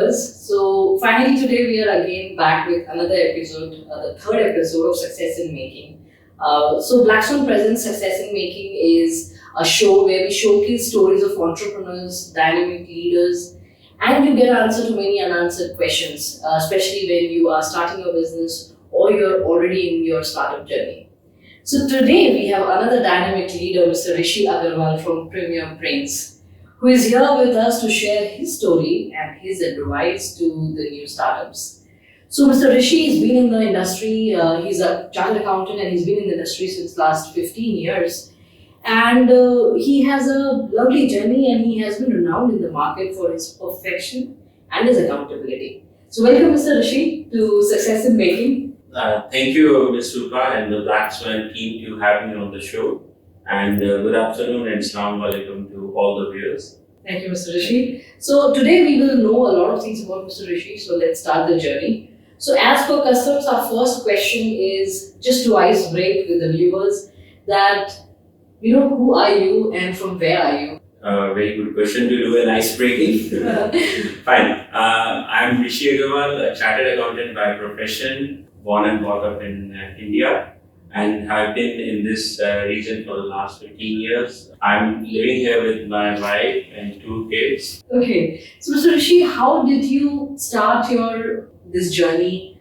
viewers. So finally today we are again back with another episode, the third episode of Success in Making. So Black Swan presents Success in Making is a show where we showcase stories of entrepreneurs, dynamic leaders, and you get an answer to many unanswered questions, especially when you are starting your business or you're already in your startup journey. So today we have another dynamic leader, Mr. Rishi Aggarwal from Premium Brains, who is here with us to share his story and his advice to the new startups. So Mr. Rishi has been in the industry, he's a chartered accountant and he's been in the industry since last 15 years. And he has a lovely journey and he has been renowned in the market for his perfection and his accountability. So welcome Mr. Rishi to Success in Making. Thank you, Ms Rupa and the Black Swan team to have me on the show. And good afternoon and Assalamu alaikum to all the viewers. Thank you, Mr. Rishi. So today we will know a lot of things about Mr. Rishi. So let's start the journey. So as per customs, our first question is just to ice break with the viewers that, who are you and from where are you? Very good question to do an ice breaking. Fine. I'm Rishi Aggarwal, a chartered accountant by profession, born and brought up in India, and I've been in this region for the last 15 years. I'm living here with my wife and 2 kids. Okay, so Mr. Rishi, how did you start this journey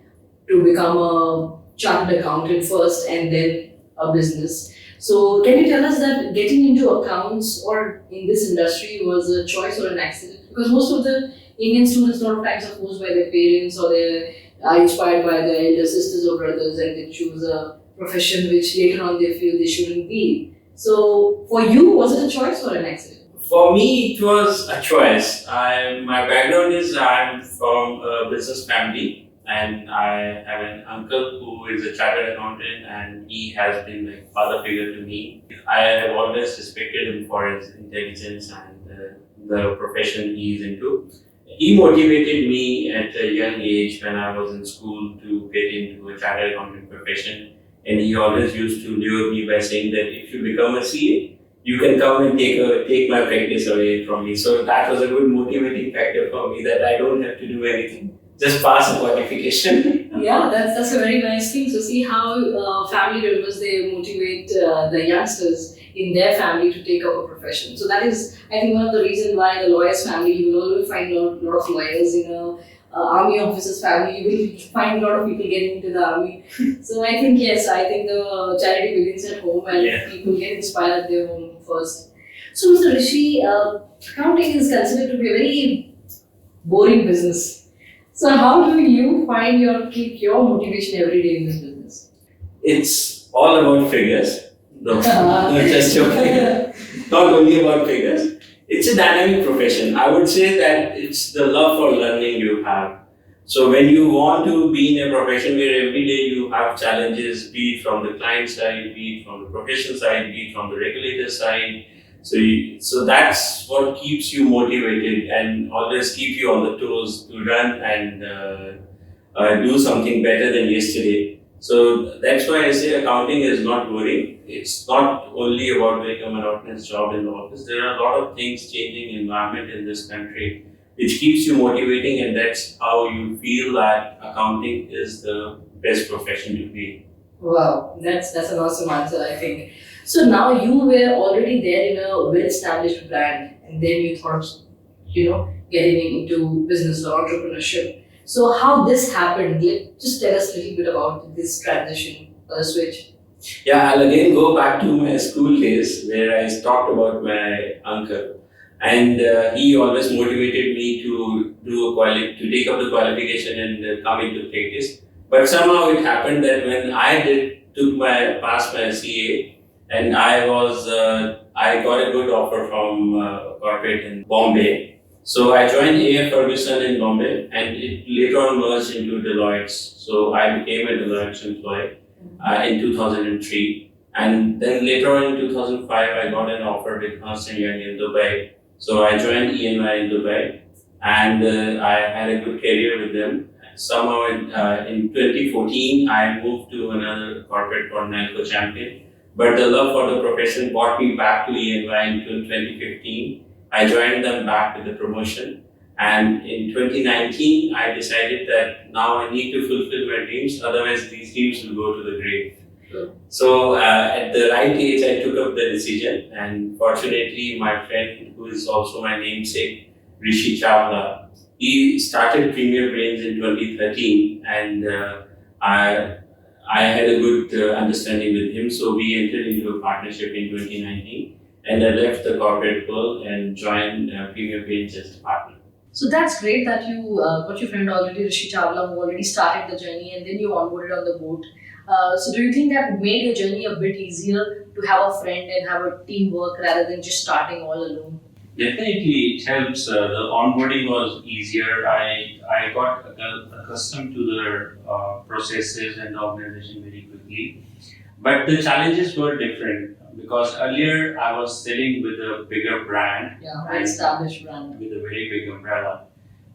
to become a chartered accountant first and then a business? So can you tell us that getting into accounts or in this industry was a choice or an accident? Because most of the Indian students a lot of times are forced by their parents or they are inspired by their elder sisters or brothers and they choose a profession which later on they feel they shouldn't be. So for you, was it a choice or an accident? For me, it was a choice. My background is I'm from a business family and I have an uncle who is a chartered accountant and he has been like a father figure to me. I have always respected him for his intelligence and the profession he is into. He motivated me at a young age when I was in school to get into a chartered accountant profession. And he always used to lure me by saying that if you become a CA, you can come and take my practice away from me. So that was a good motivating factor for me that I don't have to do anything. Just pass a qualification. Yeah, that's a very nice thing. So see how family members, they motivate the youngsters in their family to take up a profession. So that is, I think, one of the reasons why the lawyer's family, you will always find a lot of lawyers in a army officer's family. You will find a lot of people getting into the army. So I think, yes, the charity begins at home and people get inspired at their home first. So Mr. Rishi, accounting is considered to be a very boring business. So how do you keep your motivation every day in this business? It's all about figures. No, just joking. Not only about figures. It's a dynamic profession. I would say that it's the love for learning you have. So when you want to be in a profession where every day you have challenges, be it from the client side, be it from the profession side, be it from the regulator side, so that's what keeps you motivated and always keep you on the toes to run and do something better than yesterday. So that's why I say accounting is not boring. It's not only about doing a monotonous job in the office. There are a lot of things changing environment in this country which keeps you motivating, and that's how you feel that accounting is the best profession to be. Wow, that's an awesome answer, I think. So now you were already there in a well-established brand and then you thought, getting into business or entrepreneurship. So how this happened, just tell us a little bit about this transition or the switch. Yeah, I'll again go back to my school days where I talked about my uncle. And he always motivated me to take up the qualification and come into practice. But somehow it happened that when I passed my CA, and I got a good offer from corporate in Bombay. So I joined A.F. Ferguson in Bombay, and it later on merged into Deloitte's. So I became a Deloitte's employee in 2003. And then later on in 2005, I got an offer with Ernst & Young in Dubai. So I joined E&Y in Dubai, and I had a good career with them. Somehow in 2014, I moved to another corporate called Nalco Champion. But the love for the profession brought me back to E&Y in 2015. I joined them back with the promotion, And in 2019, I decided that now I need to fulfill my dreams, otherwise these dreams will go to the grave. So at the right age, I took up the decision, and fortunately, my friend, who is also my namesake, Rishi Aggarwal, he started Premier Brains in 2013, and I I had a good understanding with him, so we entered into a partnership in 2019, and I left the corporate world and joined Premier Brains as a partner. So that's great that you got your friend already, Rishi Chawla, who already started the journey, and then you onboarded on the boat. So do you think that made your journey a bit easier to have a friend and have a teamwork rather than just starting all alone? Definitely, it helps. The onboarding was easier. I got accustomed to their processes and the organization very quickly. But the challenges were different because earlier I was selling with a bigger brand. Yeah, very established brand. With a very big umbrella.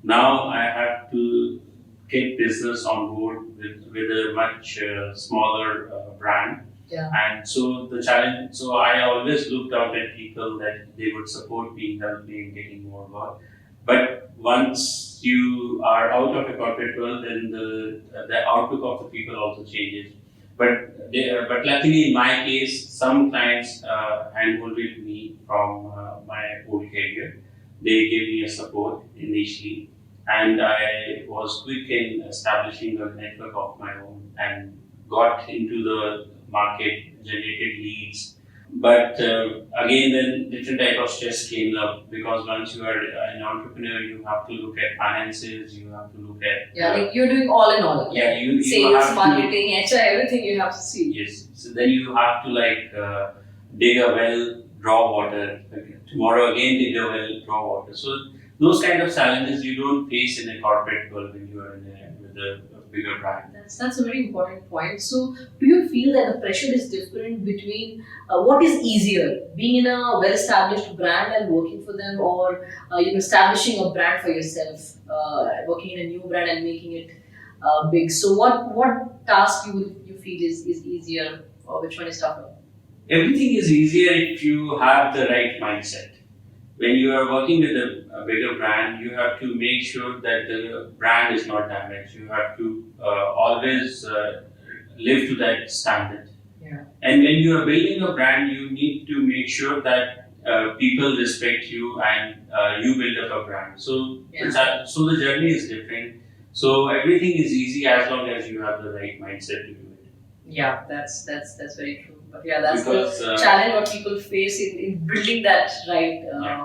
Now I have to get business on board with a much smaller brand. Yeah. And so the challenge, so I always looked out at people that they would support me, help me in getting more work. But once you are out of a corporate world, then the outlook of the people also changes. But luckily in my case, some clients handholded me from my old career. They gave me a support initially, and I was quick in establishing a network of my own and got into the market, generated leads. But again, then different type of stress came up because once you are an entrepreneur, you have to look at finances, you have to look at like you're doing all in all. Yeah, you sales, have marketing, HR, everything you have to see. Yes, so then you have to dig a well, draw water. Tomorrow again dig a well, draw water. So those kind of challenges you don't face in a corporate world when you are with a bigger brand. That's a very important point. So, do you feel that the pressure is different between what is easier, being in a well-established brand and working for them, or establishing a brand for yourself, working in a new brand and making it big? So, what task you feel is easier, or which one is tougher? Everything is easier if you have the right mindset. When you are working with a bigger brand, you have to make sure that the brand is not damaged. You have to always live to that standard. Yeah. And when you are building a brand, you need to make sure that people respect you and you build up a brand. So, so the journey is different. So everything is easy as long as you have the right mindset to do it. Yeah, that's very true. But yeah, that's the challenge what people face in building that right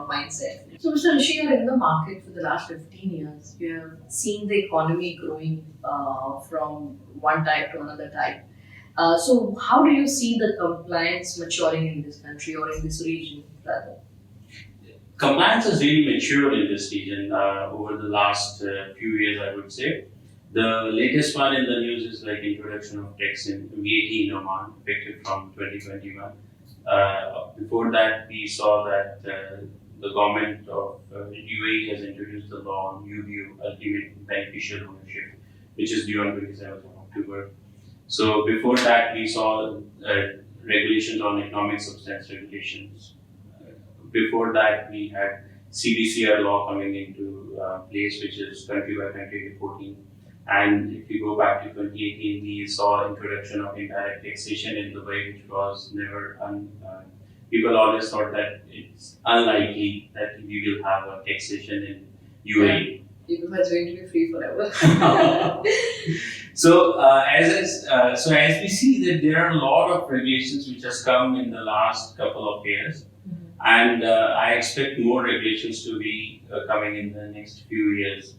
mindset. So, Mr. Rishi, you're in the market for the last 15 years. You have seen the economy growing from one type to another type. So, how do you see the compliance maturing in this country or in this region, rather? Compliance has really matured in this region over the last few years, I would say. The latest one in the news is like introduction of tax in VAT in Oman, effective from 2021. Before that, we saw that the government of UAE has introduced the law on UBO, ultimate beneficial ownership, which is due on 27th of October. So before that, we saw regulations on economic substance regulations. Before that, we had CBCR law coming into place, which is country by country reporting. And if you go back to 2018, we saw introduction of indirect taxation in Dubai, which was never people always thought that it's unlikely that we will have a taxation in UAE. People are going to be free forever. So as we see that there are a lot of regulations which has come in the last couple of years, and I expect more regulations to be coming in the next few years.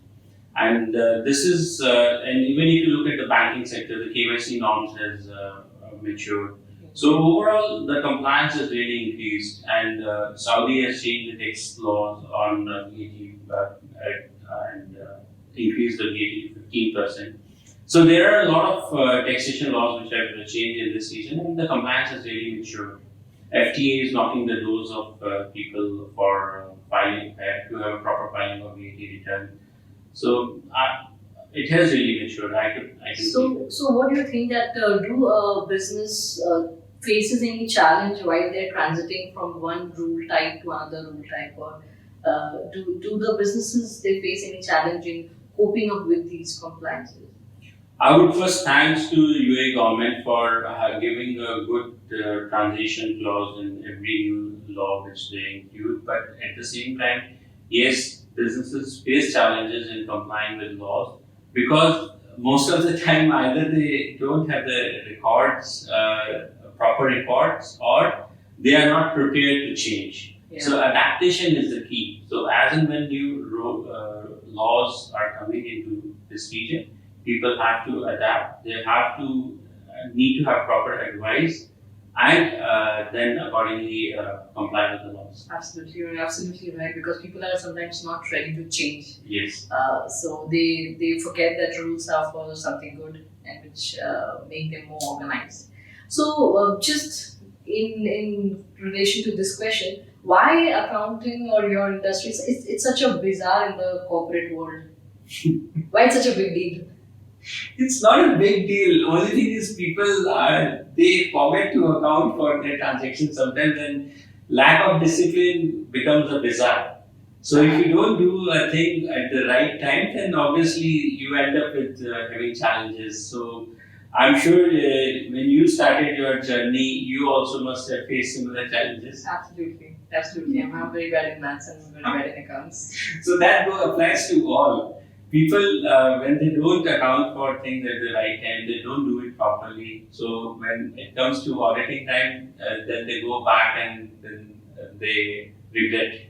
And this is, and even if you look at the banking sector, the KYC norms has matured. So overall, the compliance has really increased, and Saudi has changed the tax laws on VAT and increased the VAT to 15%. So there are a lot of taxation laws which have changed in this region, and the compliance has really matured. FTA is knocking the doors of people for filing, to have a proper filing of VAT return. So it has really matured. I can So what do you think that do a business faces any challenge while they're transiting from one rule type to another rule type, or Do the businesses they face any challenge in coping up with these compliances? I would first thanks to UAE government for giving a good transition clause in every new law which they include. But at the same time, yes, businesses face challenges in complying with laws because most of the time either they don't have the records, proper records, or they are not prepared to change. Yeah. So adaptation is the key. So as and when new laws are coming into this region, people have to adapt. They have to need to have proper advice and then accordingly comply with the laws. Absolutely, you're absolutely right because people are sometimes not ready to change. Yes. So they forget that rules are for something good and which make them more organized. So just in relation to this question, why accounting or your industry? It's such a bizarre in the corporate world. Why it's such a big deal? It's not a big deal. Only thing is people they forget to account for their transactions sometimes, and lack of discipline becomes a bizarre. So if you don't do a thing at the right time, then obviously you end up with having challenges. So I'm sure when you started your journey, you also must have faced similar challenges. Absolutely, absolutely. I'm very bad in maths and very bad in accounts. So that applies to all. People, when they don't account for things at the right time, they don't do it properly. So when it comes to auditing time, then they go back and then they regret.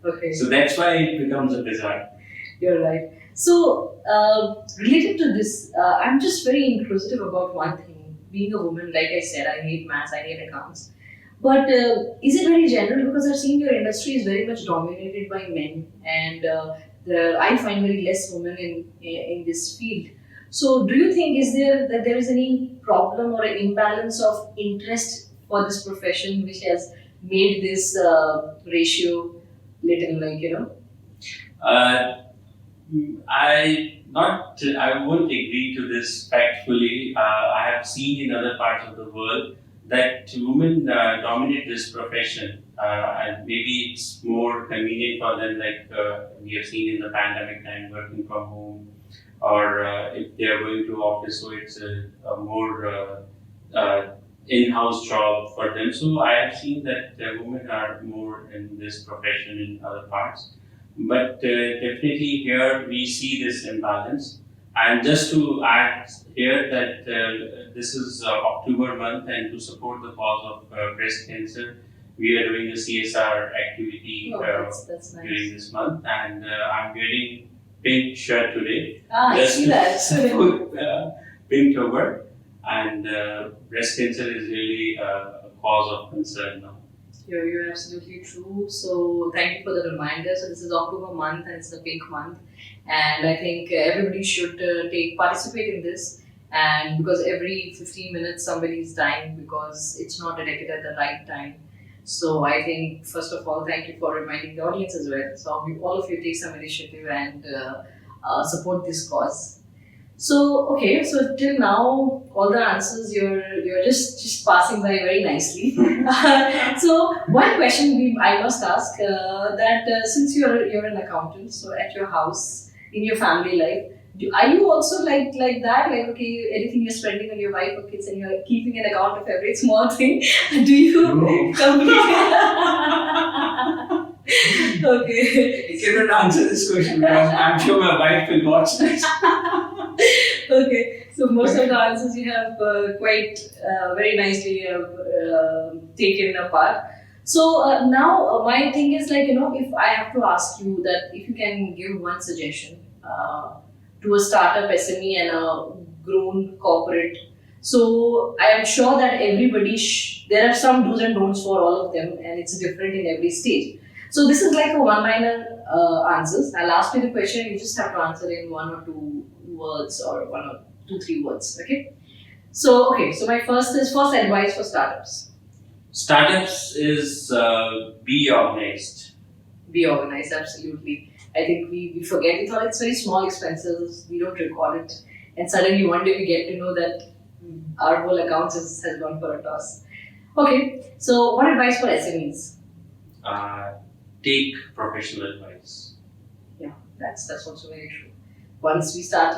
Okay. So that's why it becomes a bizarre. You're right. So, related to this, I'm just very inquisitive about one thing. Being a woman, like I said, I hate maths, I hate accounts. But is it very general? Because I've seen your industry is very much dominated by men, and I find very less women in this field. So, do you think there is any problem or an imbalance of interest for this profession, which has made this ratio little Uh, I won't agree to this factfully. I have seen in other parts of the world that women dominate this profession, and maybe it's more convenient for them, like we have seen in the pandemic time, working from home, or if they are going to office, so it's a more in-house job for them. So I have seen that women are more in this profession in other parts. But definitely here we see this imbalance. And just to add here that this is October month, and to support the cause of breast cancer, we are doing a CSR activity that's nice. during this month. And I'm wearing pink shirt today. I see that. Support pink over. And breast cancer is really a cause of concern now. You're absolutely true. So thank you for the reminder. So this is October month and it's the pink month, and I think everybody should participate in this. And because every 15 minutes somebody is dying because it's not detected at the right time. So I think first of all, thank you for reminding the audience as well. So all of you take some initiative and support this cause. So okay, so till now all the answers you're just passing by very nicely. So one question I must ask that since you're an accountant, so at your house in your family life, are you also like that? Like okay, anything you're spending on your wife or kids, and you're keeping an account of every small thing. Do you Okay. I cannot answer this question because I'm sure my wife will watch this. Okay, so most of the answers you have quite very nicely taken apart. So now my thing is if I have to ask you that if you can give one suggestion to a startup SME and a grown corporate. So I am sure that everybody, there are some do's and don'ts for all of them, and it's different in every stage. So this is like a one-liner answers. I'll ask you the question, you just have to answer in one or two words or one or two, three words. Okay. So my first advice for startups. Startups is be organized. Be organized, absolutely. I think we forget. We thought it's very small expenses. We don't record it, and suddenly one day we get to know that our whole accounts has gone for a toss. Okay. So what advice for SMEs? take professional advice. Yeah, that's also very true. Once we start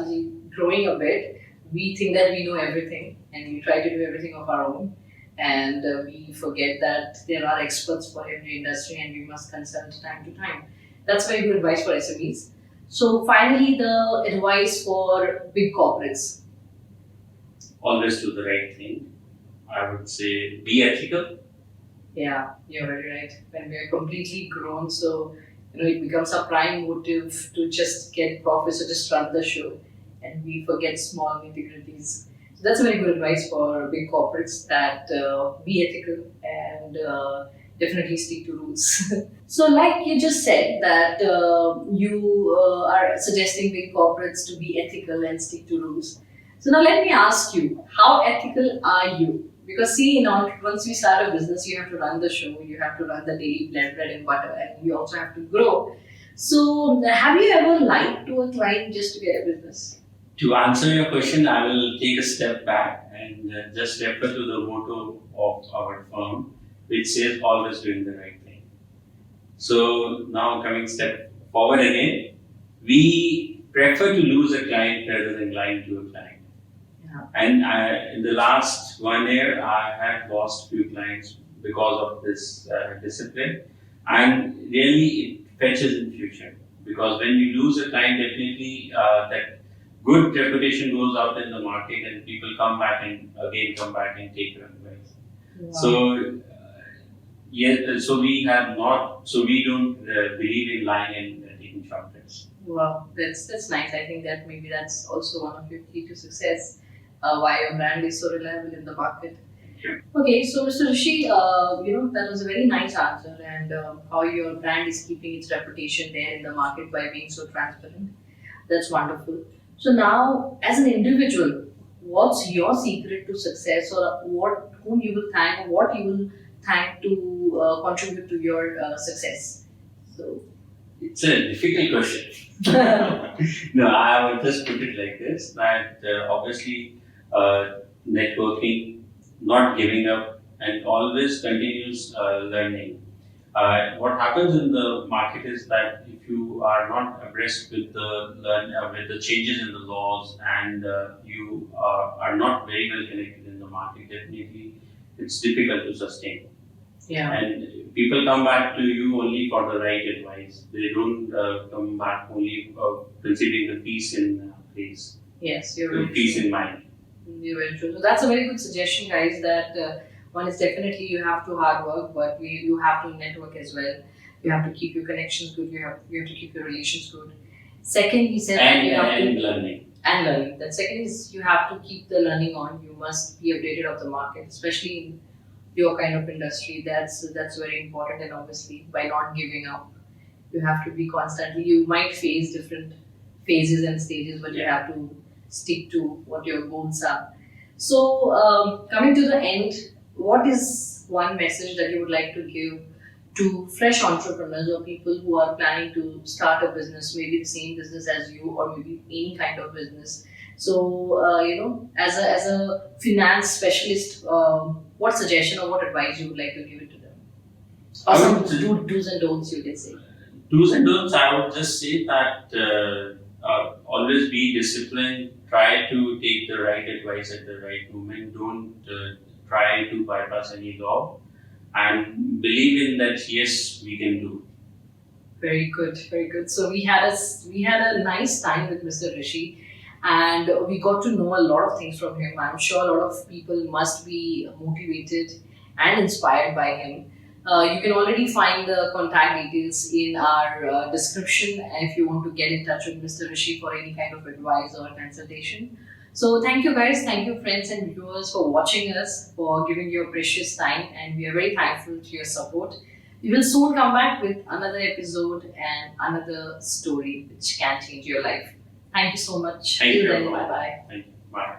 growing a bit, we think that we know everything and we try to do everything of our own. And we forget that there are experts for every industry and we must consult time to time. That's very good advice for SMEs. So, finally, the advice for big corporates. Always do the right thing. I would say be ethical. Yeah, you're very right. When we are completely grown, so it becomes a prime motive to just get profits or just run the show, and we forget small nitty-gritties. So that's very good advice for big corporates that be ethical and definitely stick to rules. So, like you just said, that you are suggesting big corporates to be ethical and stick to rules. So now let me ask you, how ethical are you? Because see, once you start a business, you have to run the show, you have to run the daily bread and butter, and you also have to grow. So, have you ever lied to a client just to get a business? To answer your question, I will take a step back and just refer to the motto of our firm, which says always doing the right thing. So now coming step forward again, we prefer to lose a client rather than lying to a client. Yeah. And in the last 1 year, I had lost few clients because of this discipline, and really it fetches in future, because when you lose a client, definitely that good reputation goes out in the market, and people come back and again come back and take your advice. Wow. So yes, so we have not, so we don't believe in lying and taking shortcuts. Wow, that's nice. I think that maybe that's also one of your key to success. Why your brand is so reliable in the market. Okay, so Mr. Rishi, that was a very nice answer, and how your brand is keeping its reputation there in the market by being so transparent. That's wonderful. So now, as an individual, what's your secret to success, or whom you will thank, or what you will thank to contribute to your success? So, It's a difficult question. No, I would just put it like this: that obviously networking, not giving up, and always continuous learning. What happens in the market is that if you are not abreast with with the changes in the laws, and you are not very well connected in the market, definitely it's difficult to sustain. yeah. And people come back to you only for the right advice. They don't come back only considering the peace in place, Yes, you're the very peace true. in mind. You're very true. So that's a very good suggestion, guys. That one is definitely you have to hard work, but you have to network as well. You have to keep your connections good. You have to keep your relations good. Second, he said that you have And to learning. and learning. Then second is you have to keep the learning on. You must be updated of the market, especially in your kind of industry. That's very important. And obviously, by not giving up, you have to be constantly. You might face different phases and stages, but you Yeah. have to stick to what your goals are. So, coming to the end, what is one message that you would like to give to fresh entrepreneurs or people who are planning to start a business, maybe the same business as you, or maybe any kind of business? So, as a finance specialist, what suggestion or what advice you would like to give it to them? Or I some would- do's and don'ts you can say. Do's and don'ts, I would just say that always be disciplined. Try to take the right advice at the right moment. Don't try to bypass any law, and believe in that. Yes, we can do. Very good, very good. So we had a nice time with Mr. Rishi, and we got to know a lot of things from him. I'm sure a lot of people must be motivated and inspired by him. You can already find the contact details in our description if you want to get in touch with Mr. Rishi for any kind of advice or consultation. So thank you guys, thank you friends and viewers for watching us, for giving your precious time, and we are very thankful to your support. We will soon come back with another episode and another story which can change your life. Thank you so much. Thank Till you, then, everyone. bye bye. Thank you. Bye.